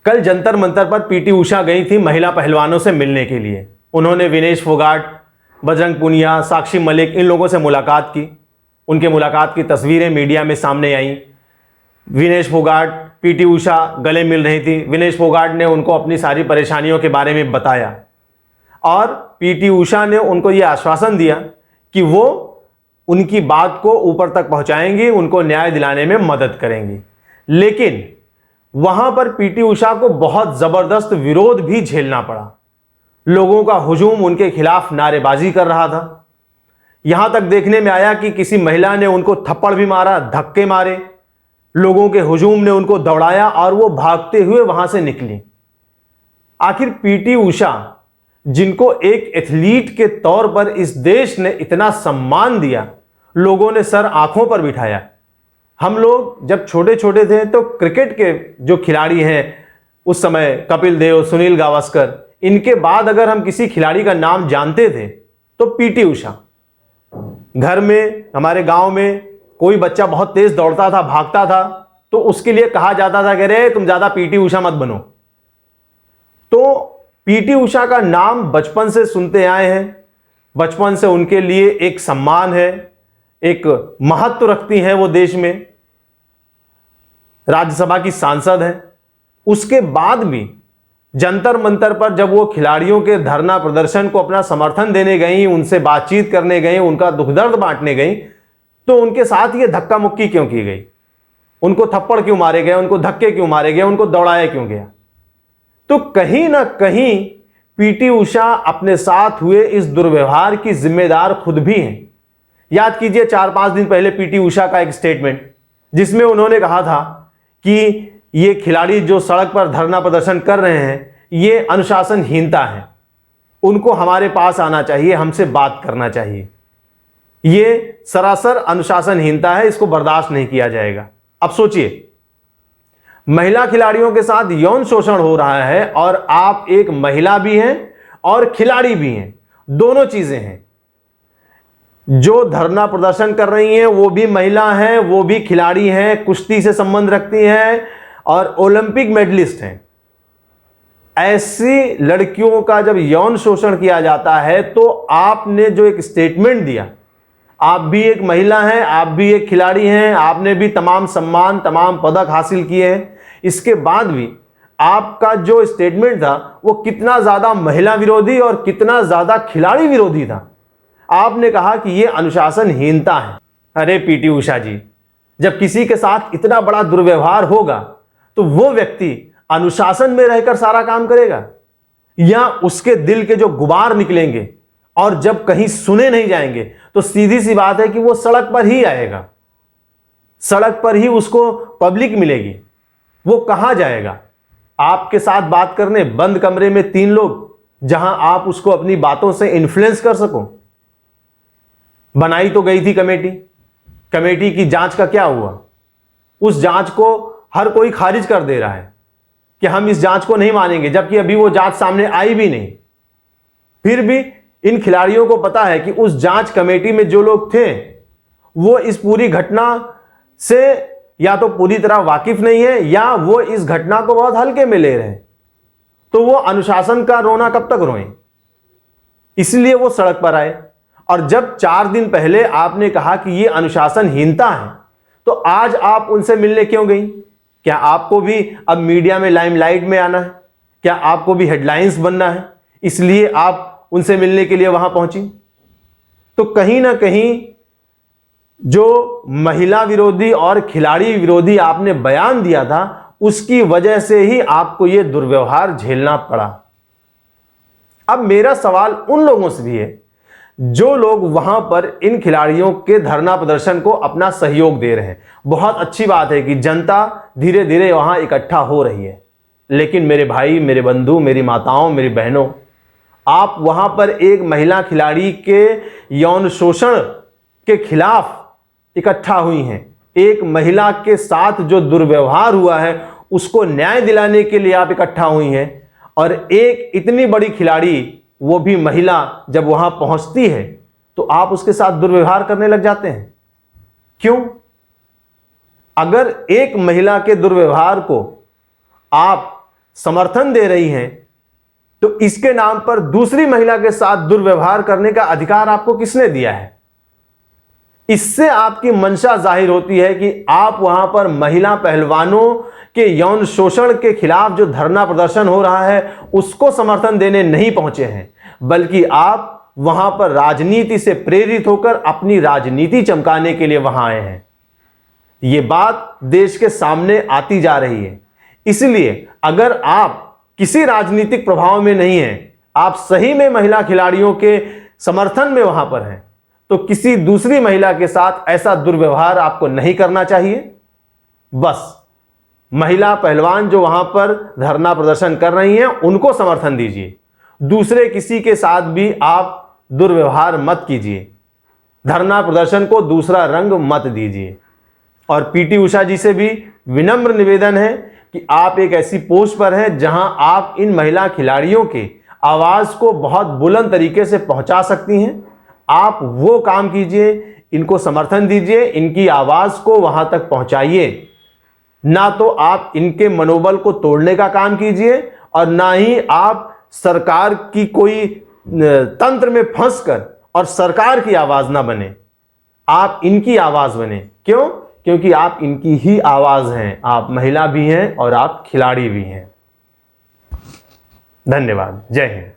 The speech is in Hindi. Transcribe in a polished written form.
कल जंतर मंतर पर पीटी उषा गई थी महिला पहलवानों से मिलने के लिए। उन्होंने विनेश फोगाट, बजरंग पुनिया, साक्षी मलिक, इन लोगों से मुलाकात की। उनके मुलाकात की तस्वीरें मीडिया में सामने आईं। विनेश फोगाट, पीटी उषा गले मिल रही थी। विनेश फोगाट ने उनको अपनी सारी परेशानियों के बारे में बताया और पीटी उषा ने उनको यह आश्वासन दिया कि वो उनकी बात को ऊपर तक पहुंचाएंगी, उनको न्याय दिलाने में मदद करेंगी। लेकिन वहां पर पीटी उषा को बहुत जबरदस्त विरोध भी झेलना पड़ा। लोगों का हुजूम उनके खिलाफ नारेबाजी कर रहा था। यहां तक देखने में आया कि किसी महिला ने उनको थप्पड़ भी मारा, धक्के मारे। लोगों के हुजूम ने उनको दौड़ाया और वो भागते हुए वहां से निकली। आखिर पीटी उषा, जिनको एक एथलीट के तौर पर इस देश ने इतना सम्मान दिया, लोगों ने सर आंखों पर बिठाया। हम लोग जब छोटे छोटे थे तो क्रिकेट के जो खिलाड़ी हैं उस समय, कपिल देव, सुनील गावस्कर, इनके बाद अगर हम किसी खिलाड़ी का नाम जानते थे तो पीटी उषा। घर में, हमारे गांव में कोई बच्चा बहुत तेज दौड़ता था, भागता था, तो उसके लिए कहा जाता था कि रे तुम ज्यादा पीटी उषा मत बनो। तो पीटी उषा का नाम बचपन से सुनते आए हैं। बचपन से उनके लिए एक सम्मान है, एक महत्व रखती हैं वो देश में। राज्यसभा की सांसद हैं। उसके बाद भी जंतर मंतर पर जब वो खिलाड़ियों के धरना प्रदर्शन को अपना समर्थन देने गई, उनसे बातचीत करने गई, उनका दुख दर्द बांटने गई, तो उनके साथ ये धक्का मुक्की क्यों की गई? उनको थप्पड़ क्यों मारे गए? उनको धक्के क्यों मारे गए? उनको दौड़ाया क्यों गया? तो कहीं ना कहीं पीटी उषा अपने साथ हुए इस दुर्व्यवहार की जिम्मेदार खुद भी हैं। याद कीजिए 4-5 दिन पहले पीटी उषा का एक स्टेटमेंट, जिसमें उन्होंने कहा था कि ये खिलाड़ी जो सड़क पर धरना प्रदर्शन कर रहे हैं, ये अनुशासनहीनता है, उनको हमारे पास आना चाहिए, हमसे बात करना चाहिए। ये सरासर अनुशासनहीनता है, इसको बर्दाश्त नहीं किया जाएगा। अब सोचिए, महिला खिलाड़ियों के साथ यौन शोषण हो रहा है और आप एक महिला भी हैं और खिलाड़ी भी हैं, दोनों चीजें हैं। जो धरना प्रदर्शन कर रही हैं वो भी महिला हैं, वो भी खिलाड़ी हैं, कुश्ती से संबंध रखती हैं और ओलंपिक मेडलिस्ट हैं। ऐसी लड़कियों का जब यौन शोषण किया जाता है तो आपने जो एक स्टेटमेंट दिया, आप भी एक महिला हैं, आप भी एक खिलाड़ी हैं, आपने भी तमाम सम्मान, तमाम पदक हासिल किए हैं, इसके बाद भी आपका जो स्टेटमेंट था वो कितना ज्यादा महिला विरोधी और कितना ज्यादा खिलाड़ी विरोधी था। आपने कहा कि यह अनुशासनहीनता है। अरे पीटी उषा जी, जब किसी के साथ इतना बड़ा दुर्व्यवहार होगा तो वो व्यक्ति अनुशासन में रहकर सारा काम करेगा या उसके दिल के जो गुबार निकलेंगे और जब कहीं सुने नहीं जाएंगे तो सीधी सी बात है कि वो सड़क पर ही आएगा, सड़क पर ही उसको पब्लिक मिलेगी। वो कहां जाएगा? आपके साथ बात करने बंद कमरे में 3 लोग, जहां आप उसको अपनी बातों से इन्फ्लुएंस कर सको। बनाई तो गई थी कमेटी, कमेटी की जांच का क्या हुआ? उस जांच को हर कोई खारिज कर दे रहा है कि हम इस जांच को नहीं मानेंगे, जबकि अभी वो जांच सामने आई भी नहीं। फिर भी इन खिलाड़ियों को पता है कि उस जांच कमेटी में जो लोग थे वो इस पूरी घटना से या तो पूरी तरह वाकिफ नहीं है या वो इस घटना को बहुत हल्के में ले रहे हैं। तो वो अनुशासन का रोना कब तक रोएं? इसलिए वो सड़क पर आए। और जब 4 दिन पहले आपने कहा कि ये अनुशासनहीनता है, तो आज आप उनसे मिलने क्यों गई? क्या आपको भी अब मीडिया में लाइमलाइट में आना है? क्या आपको भी हेडलाइंस बनना है, इसलिए आप उनसे मिलने के लिए वहां पहुंची? तो कहीं ना कहीं जो महिला विरोधी और खिलाड़ी विरोधी आपने बयान दिया था, उसकी वजह से ही आपको यह दुर्व्यवहार झेलना पड़ा। अब मेरा सवाल उन लोगों से भी है जो लोग वहां पर इन खिलाड़ियों के धरना प्रदर्शन को अपना सहयोग दे रहे हैं। बहुत अच्छी बात है कि जनता धीरे धीरे वहां इकट्ठा हो रही है, लेकिन मेरे भाई, मेरे बंधु, मेरी माताओं, मेरी बहनों, आप वहां पर एक महिला खिलाड़ी के यौन शोषण के खिलाफ इकट्ठा हुई हैं। एक महिला के साथ जो दुर्व्यवहार हुआ है उसको न्याय दिलाने के लिए आप इकट्ठा हुई हैं। और एक इतनी बड़ी खिलाड़ी, वो भी महिला, जब वहां पहुंचती है तो आप उसके साथ दुर्व्यवहार करने लग जाते हैं। क्यों? अगर एक महिला के दुर्व्यवहार को आप समर्थन दे रही हैं, तो इसके नाम पर दूसरी महिला के साथ दुर्व्यवहार करने का अधिकार आपको किसने दिया है? इससे आपकी मंशा जाहिर होती है कि आप वहां पर महिला पहलवानों के यौन शोषण के खिलाफ जो धरना प्रदर्शन हो रहा है उसको समर्थन देने नहीं पहुंचे हैं, बल्कि आप वहां पर राजनीति से प्रेरित होकर अपनी राजनीति चमकाने के लिए वहां आए हैं। यह बात देश के सामने आती जा रही है। इसलिए अगर आप किसी राजनीतिक प्रभाव में नहीं हैं, आप सही में महिला खिलाड़ियों के समर्थन में वहां पर हैं, तो किसी दूसरी महिला के साथ ऐसा दुर्व्यवहार आपको नहीं करना चाहिए। बस महिला पहलवान जो वहां पर धरना प्रदर्शन कर रही हैं उनको समर्थन दीजिए, दूसरे किसी के साथ भी आप दुर्व्यवहार मत कीजिए, धरना प्रदर्शन को दूसरा रंग मत दीजिए। और पीटी उषा जी से भी विनम्र निवेदन है कि आप एक ऐसी पोस्ट पर हैं जहां आप इन महिला खिलाड़ियों के आवाज को बहुत बुलंद तरीके से पहुंचा सकती हैं। आप वो काम कीजिए, इनको समर्थन दीजिए, इनकी आवाज को वहां तक पहुंचाइए। ना तो आप इनके मनोबल को तोड़ने का काम कीजिए और ना ही आप सरकार की कोई तंत्र में फंसकर और सरकार की आवाज ना बने, आप इनकी आवाज बने। क्यों? क्योंकि आप इनकी ही आवाज हैं, आप महिला भी हैं और आप खिलाड़ी भी हैं। धन्यवाद। जय हिंद।